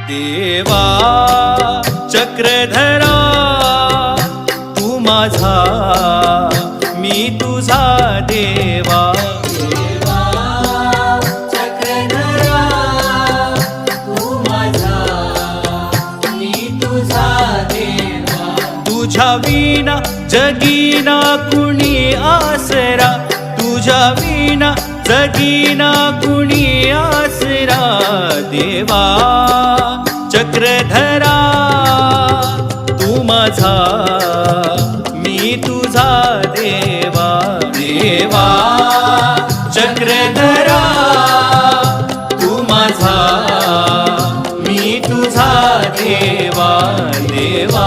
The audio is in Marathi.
देवा चक्रधरा तू माझा मी तुझा देवा देवा चक्रधरा तू माझा मी तुझा देवा तुझ्या विना जगीना कुणी आसरा तुझ्या विना जगीना कुणी आसरा देवा चक्रधरा तू माझा मी तुझा देवा देवा चक्रधरा तू माझा मी तुझा देवा देवा